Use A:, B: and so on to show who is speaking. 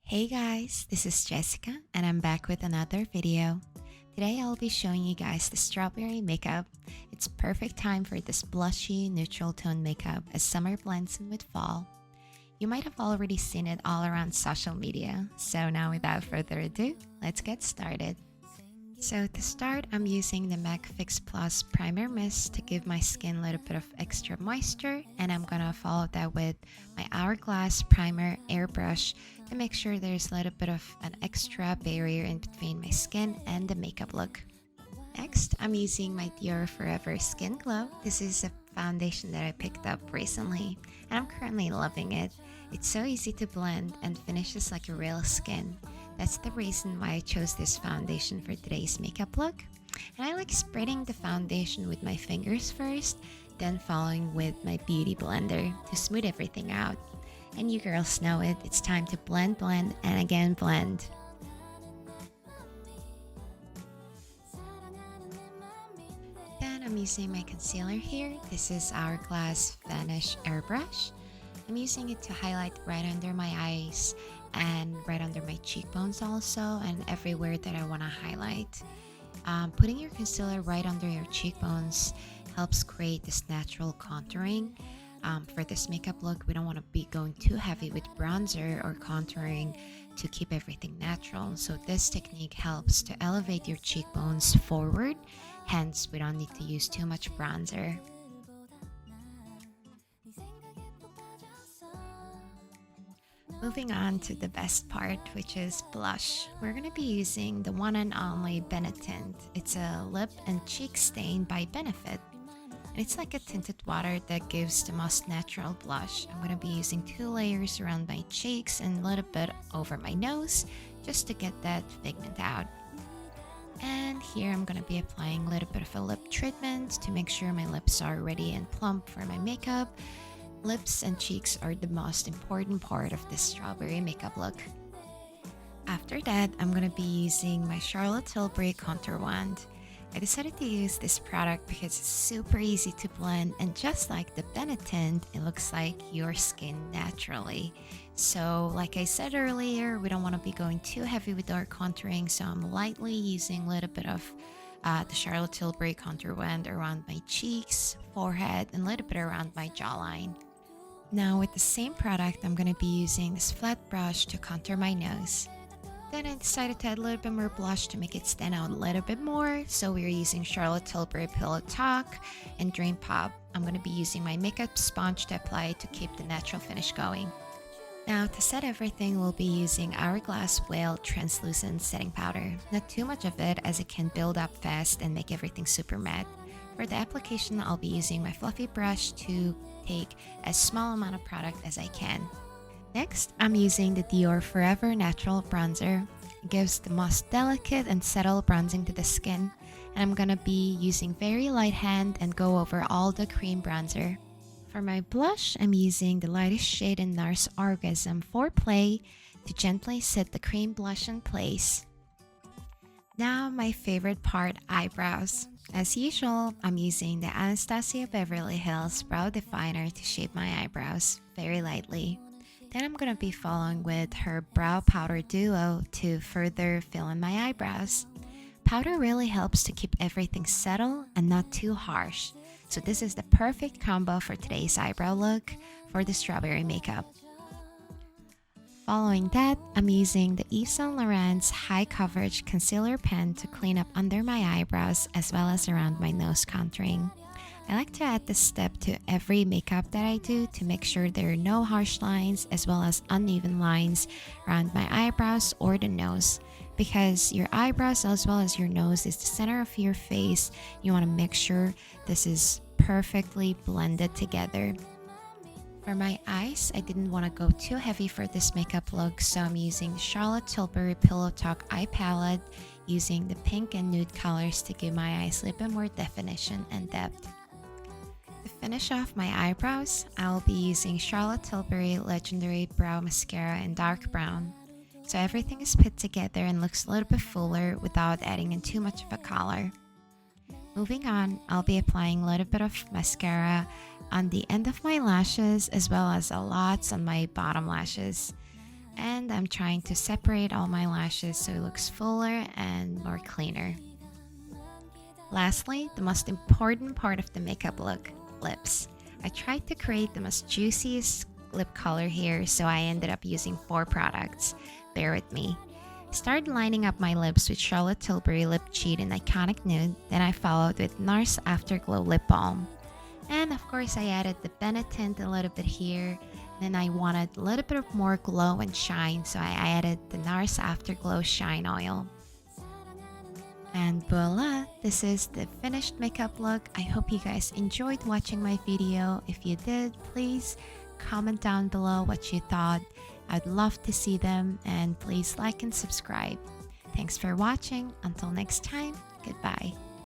A: Hey guys, this is Jessica and I'm back with another video. Today I'll be showing you guys the strawberry makeup. It's perfect time for this blushy neutral tone makeup as summer blends in with fall. You might have already seen it all around social media, so now without further ado, let's get started. So to start, I'm using the MAC Fix Plus Primer Mist to give my skin a little bit of extra moisture, and I'm gonna follow that with my Hourglass Primer Airbrush to make sure there's a little bit of an extra barrier in between my skin and the makeup look. Next, I'm using my Dior Forever Skin Glow. This is a foundation that I picked up recently, and I'm currently loving it. It's so easy to blend and finishes like a real skin. That's the reason why I chose this foundation for today's makeup look. And I like spreading the foundation with my fingers first, then following with my beauty blender to smooth everything out. And you girls know it, it's time to blend, and again blend. Then I'm using my concealer here. This is Hourglass Vanish Airbrush. I'm using it to highlight right under my eyes and right under my cheekbones also, and everywhere that I want to highlight. Putting your concealer right under your cheekbones helps create this natural contouring. For this makeup look, we don't want to be going too heavy with bronzer or contouring to keep everything natural. So this technique helps to elevate your cheekbones forward, hence we don't need to use too much bronzer. Moving on to the best part, which is blush. We're going to be using the one and only Benetint. It's a lip and cheek stain by Benefit. And it's like a tinted water that gives the most natural blush. I'm going to be using 2 layers around my cheeks and a little bit over my nose just to get that pigment out. And here I'm going to be applying a little bit of a lip treatment to make sure my lips are ready and plump for my makeup. Lips and cheeks are the most important part of this strawberry makeup look. After that, I'm going to be using my Charlotte Tilbury contour wand. I decided to use this product because it's super easy to blend, and just like the Benetint, it looks like your skin naturally. So like I said earlier, we don't want to be going too heavy with our contouring, so I'm lightly using a little bit of the Charlotte Tilbury contour wand around my cheeks, forehead, and a little bit around my jawline. Now with the same product, I'm going to be using this flat brush to contour my nose. Then I decided to add a little bit more blush to make it stand out a little bit more, so we're using Charlotte Tilbury Pillow Talk and Dream Pop. I'm going to be using my makeup sponge to apply to keep the natural finish going. Now to set everything, we'll be using Hourglass Whale Translucent Setting Powder. Not too much of it as it can build up fast and make everything super matte. For the application, I'll be using my fluffy brush to take as small amount of product as I can. Next, I'm using the Dior Forever Natural Bronzer. It gives the most delicate and subtle bronzing to the skin, and I'm gonna be using very light hand and go over all the cream bronzer. For my blush, I'm using the lightest shade in NARS Orgasm Foreplay to gently set the cream blush in place. Now my favorite part, eyebrows. As usual, I'm using the Anastasia Beverly Hills Brow Definer to shape my eyebrows very lightly. Then I'm going to be following with her Brow Powder Duo to further fill in my eyebrows. Powder really helps to keep everything settled and not too harsh. So this is the perfect combo for today's eyebrow look for the strawberry makeup. Following that, I'm using the Yves Saint Laurent's High Coverage Concealer Pen to clean up under my eyebrows as well as around my nose contouring. I like to add this step to every makeup that I do to make sure there are no harsh lines as well as uneven lines around my eyebrows or the nose. Because your eyebrows as well as your nose is the center of your face, you want to make sure this is perfectly blended together. For my eyes, I didn't want to go too heavy for this makeup look, so I'm using Charlotte Tilbury Pillow Talk Eye Palette using the pink and nude colors to give my eyes a little bit more definition and depth. To finish off my eyebrows, I'll be using Charlotte Tilbury Legendary Brow Mascara in dark brown. So everything is put together and looks a little bit fuller without adding in too much of a color. Moving on, I'll be applying a little bit of mascara on the end of my lashes as well as a lot on my bottom lashes. And I'm trying to separate all my lashes so it looks fuller and more cleaner. Lastly, the most important part of the makeup look, lips. I tried to create the most juiciest lip color here, so I ended up using 4 products. Bear with me. Started lining up my lips with Charlotte Tilbury Lip Cheat in Iconic Nude, then I followed with NARS Afterglow Lip Balm. And of course I added the Benetint a little bit here. Then I wanted a little bit of more glow and shine, so I added the NARS Afterglow Shine Oil. And voila, this is the finished makeup look. I hope you guys enjoyed watching my video. If you did, please comment down below what you thought. I'd love to see them, and please like and subscribe. Thanks for watching. Until next time, goodbye.